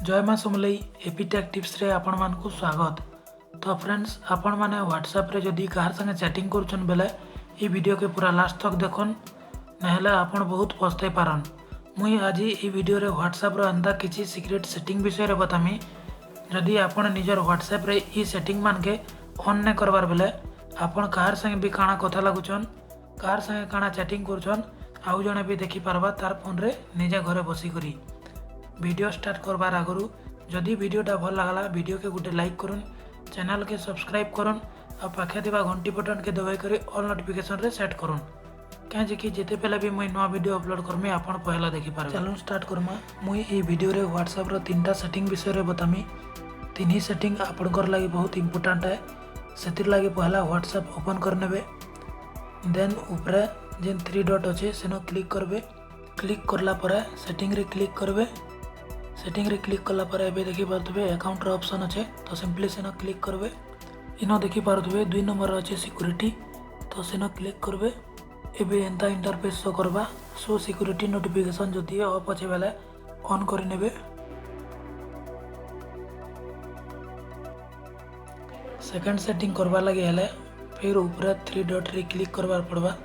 जय माँ समलई एपीटेक टिप्स रे आपण मान को स्वागत। तो फ्रेंड्स आपण माने व्हाट्सएप रे जदी कार संगे चैटिंग करछन बेले ई वीडियो के पूरा लास्ट तक देखन नहेले आपण बहुत पछताई पारन। मुई आज ई वीडियो रे व्हाट्सएप रो अंदा किछि सीक्रेट सेटिंग विषय रे बतामी। जदी आपण निजर व्हाट्सएप रे ई सेटिंग मान के ऑन ने करबार बेले आपण कार संगे भी काना कथा लागुछन, कार संगे काना चैटिंग करछन आउ जने भी देखि पारबा तार फोन रे निजे घरे बसी करी। वीडियो स्टार्ट करबार आगरू जदि वीडियोटा भल लागला वीडियो के गोटे लाइक करुन, चैनल के सब्सक्राइब करुन और पाखे थिबा घंटी बटन के दबाई करी ऑल नोटिफिकेशन रे सेट करुन कहीं कि जेते पहले भी मुई नवा वीडियो अपलोड करमी आपण पहला देखि पारबे। चलो स्टार्ट करमा। मुई ई वीडियो रे व्हाट्सएप रो तीनटा सेटिंग विषय रे बतामी। तीन ही सेटिंग आपनकर लागि बहुत इंपोर्टेंट है। सेतिर लागि पहला व्हाट्सएप ओपन करनेबे, देन ऊपर जेन 3 डॉट अछि सेनो क्लिक करबे। क्लिक करला परे सेटिंग रे क्लिक करबे। सेटिंग रे क्लिक कला पर एबे देखि पारथबे अकाउंट रो ऑप्शन अछि तो सिंपली सेनो क्लिक करबे। इनो देखि पारथबे 2 नंबर अछि सिक्योरिटी तो सेनो क्लिक करबे। एबे एंता इंटरफेस शो करबा सो सिक्योरिटी नोटिफिकेशन जदि ऑफ अछि बेले ऑन करि नेबे। सेकंड सेटिंग करबा लागि हेले फिर ऊपर 3 डॉट रे क्लिक करबार पड़बा।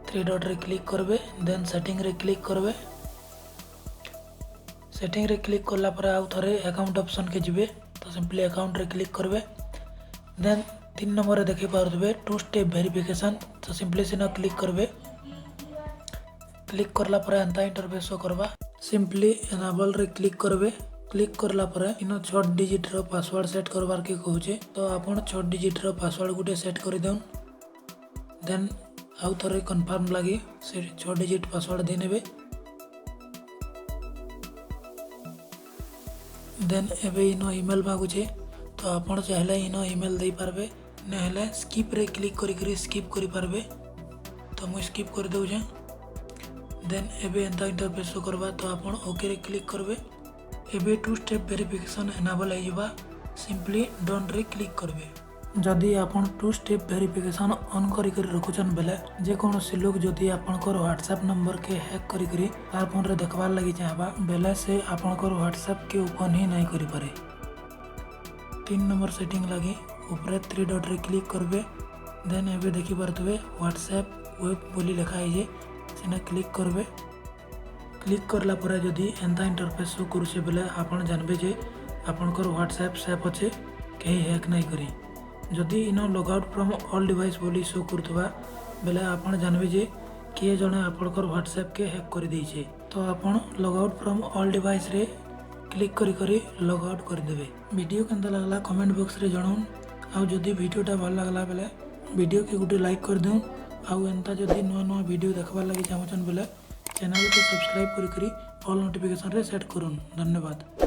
3 डॉट रे क्लिक करबे, देन सेटिंग रे क्लिक करबे। सेटिंग रे क्लिक करला पर आउ थरे अकाउंट ऑप्शन के जिबे तो सिंपली अकाउंट रे क्लिक करबे। देन 3 नंबर रे देखि पारथबे 2 स्टेप वेरिफिकेशन तो सिंपली सेना क्लिक करबे। क्लिक करला पर एंता इंटरफेस शो करबा। सिंपली एनेबल रे क्लिक करबे। क्लिक करला पर इनो 6 डिजिट रो पासवर्ड सेट करबार के कहूचे तो आपण 6 डिजिट रो पासवर्ड गुटे सेट कर देउन। देन आउ थरे कंफर्म लागि से 6 डिजिट पासवर्ड दे नेबे। देन एबे इनो ईमेल मागुचे तो आपण चाहले इनो ईमेल दे पारबे, नहेले स्किप रे क्लिक करी करी स्किप करी पारबे तो मु स्किप कर दउ जे। देन एबे एंता इंटरफेस शो करबा तो आपण ओके रे क्लिक करबे। एबे 2 स्टेप वेरिफिकेशन एनेबल हो जाबा, सिंपली डन रे क्लिक करबे। जदि आपण 2 स्टेप वेरिफिकेशन ऑन करी करी रखुचन बेले जे कोनोसी लोग जदि आपनकर व्हाट्सएप नंबर के हैक करी करी तार फोन रे देखबार लागि चाहबा बेले से आपनकर व्हाट्सएप के ओपन ही नहीं करी पारे। 3 नंबर सेटिंग लागि ऊपर 3 डॉट रे क्लिक करबे। देन एबे देखि पारथबे व्हाट्सएप वेब बोली लिखा है जे सेना क्लिक करबे। क्लिक करला पर जदि एंता इंटरफेस शो करूचे बेले आपण जानबे जे आपनकर व्हाट्सएप सेफ अछि, केही हैक नहीं करी। जदि इनो log out from all device बोली शो करथबा बेले आपण जानबे जे किए जने आपनकर व्हाट्सएप के हैक कर देइछे तो आपण log out from all device रे क्लिक करी करी लॉग आउट कर देबे। वीडियो केंता लागला कमेंट बॉक्स रे जणाउन। आ जदि वीडियोटा भल लागला बेले वीडियो के गुटे लाइक कर देउ। आ एंता जदि नवा नवा वीडियो देखबार लागि चाहछन बेले चैनल के सब्सक्राइब करी करी ऑल नोटिफिकेशन रे सेट करूँ। धन्यवाद।